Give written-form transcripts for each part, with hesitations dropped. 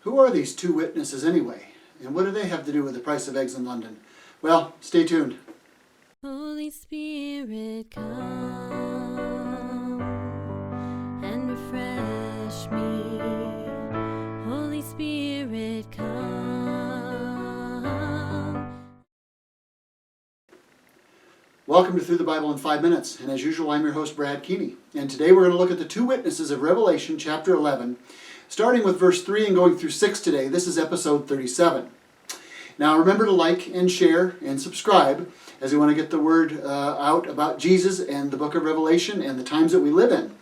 Who are these two witnesses anyway? And what do they have to do with the price of eggs in London? Well, stay tuned. Holy Spirit, come and refresh me. Holy Spirit, come. Welcome to Through the Bible in 5 Minutes. And as usual, I'm your host, Brad Keeney. And today we're going to look at the two witnesses of Revelation chapter 11, starting with verse 3 and going through 6 today. This is episode 37. Now remember to like and share and subscribe as we want to get the word out about Jesus and the book of Revelation and the times that we live in.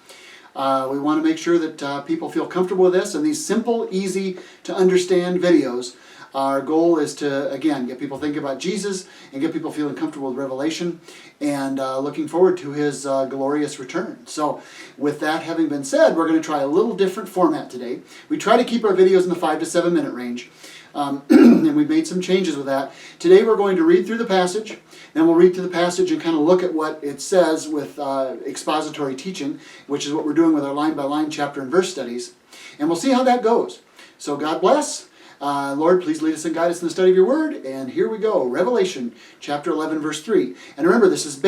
We want to make sure that people feel comfortable with this and these simple, easy to understand videos. Our goal is to, again, get people thinking about Jesus and get people feeling comfortable with Revelation and looking forward to His glorious return. So with that having been said, we're going to try a little different format today. We try to keep our videos in the 5 to 7 minute range. And we've made some changes with that. Today we're going to read through the passage, then we'll read through the passage and kind of look at what it says with expository teaching, which is what we're doing with our line-by-line chapter and verse studies. And we'll see how that goes. So God bless. Lord, please lead us and guide us in the study of your word. And here we go. Revelation chapter 11, verse 3. And remember, this is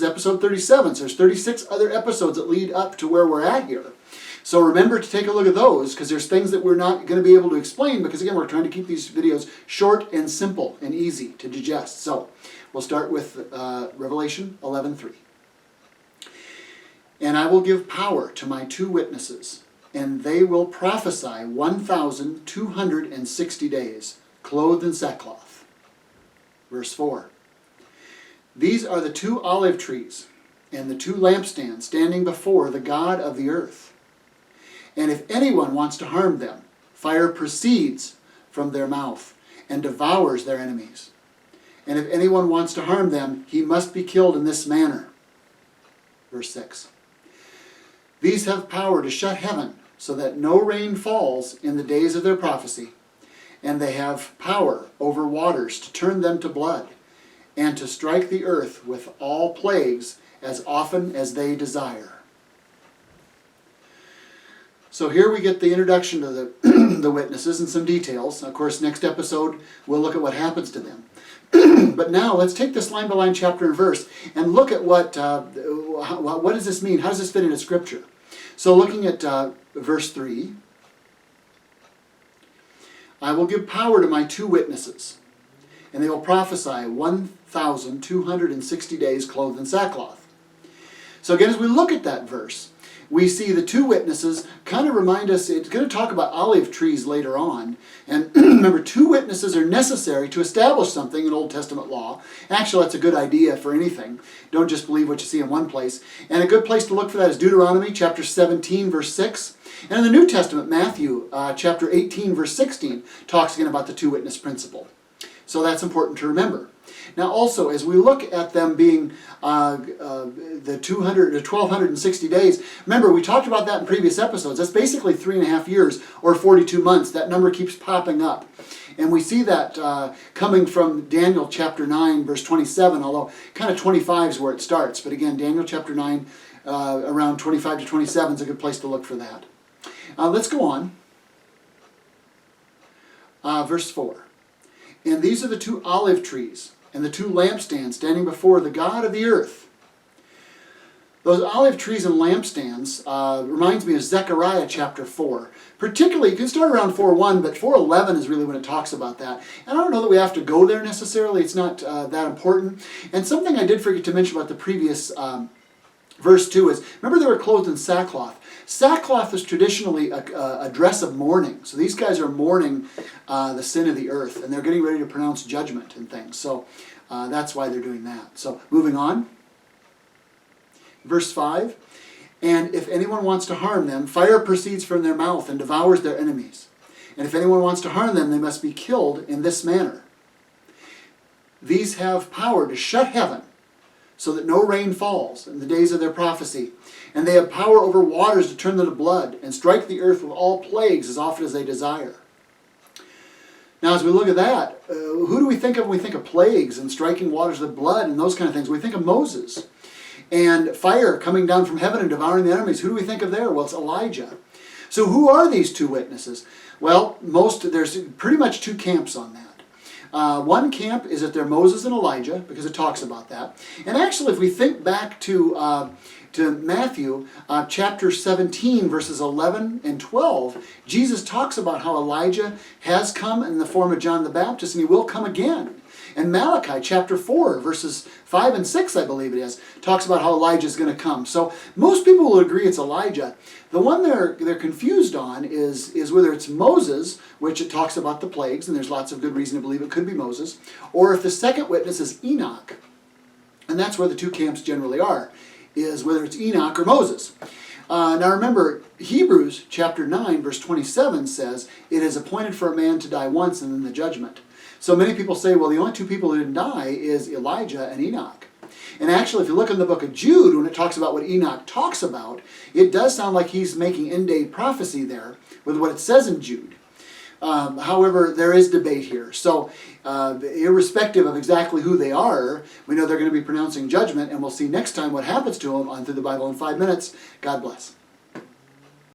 episode 37. So there's 36 other episodes that lead up to where we're at here. So remember to take a look at those, because there's things that we're not going to be able to explain, because again, we're trying to keep these videos short and simple and easy to digest. So we'll start with Revelation 11:3. And I will give power to my two witnesses, and they will prophesy 1,260 days, clothed in sackcloth. Verse 4. These are the two olive trees and the two lampstands standing before the God of the earth. And if anyone wants to harm them, fire proceeds from their mouth and devours their enemies. And if anyone wants to harm them, he must be killed in this manner. Verse 6. These have power to shut heaven so that no rain falls in the days of their prophecy. And they have power over waters to turn them to blood and to strike the earth with all plagues as often as they desire. So here we get the introduction to the witnesses and some details. Of course, next episode we'll look at what happens to them. But now let's take this line-by-line chapter and verse and look at what does this mean? How does this fit into Scripture? So looking at verse 3, I will give power to my two witnesses, and they will prophesy 1,260 days clothed in sackcloth. So again, as we look at that verse, we see the two witnesses kind of remind us, it's going to talk about olive trees later on. And remember, two witnesses are necessary to establish something in Old Testament law. Actually, that's a good idea for anything. Don't just believe what you see in one place. And a good place to look for that is Deuteronomy chapter 17, verse 6. And in the New Testament, Matthew chapter 18, verse 16, talks again about the two witness principle. So that's important to remember. Now also, as we look at them being the 1,260 days, remember we talked about that in previous episodes. That's basically 3.5 years or 42 months. That number keeps popping up. And we see that coming from Daniel chapter 9, verse 27, although kind of 25 is where it starts. But again, Daniel chapter 9, around 25 to 27 is a good place to look for that. Let's go on. Verse 4. And these are the two olive trees and the two lampstands standing before the God of the earth. Those olive trees and lampstands reminds me of Zechariah chapter 4. Particularly, you can start around 4:1, but 4:11 is really when it talks about that. And I don't know that we have to go there necessarily. It's not that important. And something I did forget to mention about the previous verse 2 is, remember they were clothed in sackcloth. Sackcloth is traditionally a dress of mourning. So these guys are mourning the sin of the earth, and they're getting ready to pronounce judgment and things. So that's why they're doing that. So moving on. Verse 5. And if anyone wants to harm them, fire proceeds from their mouth and devours their enemies. And if anyone wants to harm them, they must be killed in this manner. These have power to shut heaven so that no rain falls in the days of their prophecy. And they have power over waters to turn them to blood and strike the earth with all plagues as often as they desire. Now, as we look at that, who do we think of when we think of plagues and striking waters with blood and those kind of things? We think of Moses. And fire coming down from heaven and devouring the enemies. Who do we think of there? Well, it's Elijah. So who are these two witnesses? Well, there's pretty much two camps on that. One camp is that they're Moses and Elijah, because it talks about that. And actually, if we think back to Matthew chapter 17, verses 11 and 12, Jesus talks about how Elijah has come in the form of John the Baptist, and he will come again. And Malachi chapter 4, verses 5 and 6, I believe it is, talks about how Elijah is going to come. So most people will agree it's Elijah. The one they're confused on is whether it's Moses, which it talks about the plagues, and there's lots of good reason to believe it could be Moses, or if the second witness is Enoch. And that's where the two camps generally are, is whether it's Enoch or Moses. Now remember, Hebrews chapter 9, verse 27 says, it is appointed for a man to die once and then the judgment. So many people say, well, the only two people who didn't die is Elijah and Enoch. And actually, if you look in the book of Jude, when it talks about what Enoch talks about, it does sound like he's making end-day prophecy there with what it says in Jude. However, there is debate here. So, irrespective of exactly who they are, we know they're going to be pronouncing judgment, and we'll see next time what happens to them on Through the Bible in 5 Minutes. God bless.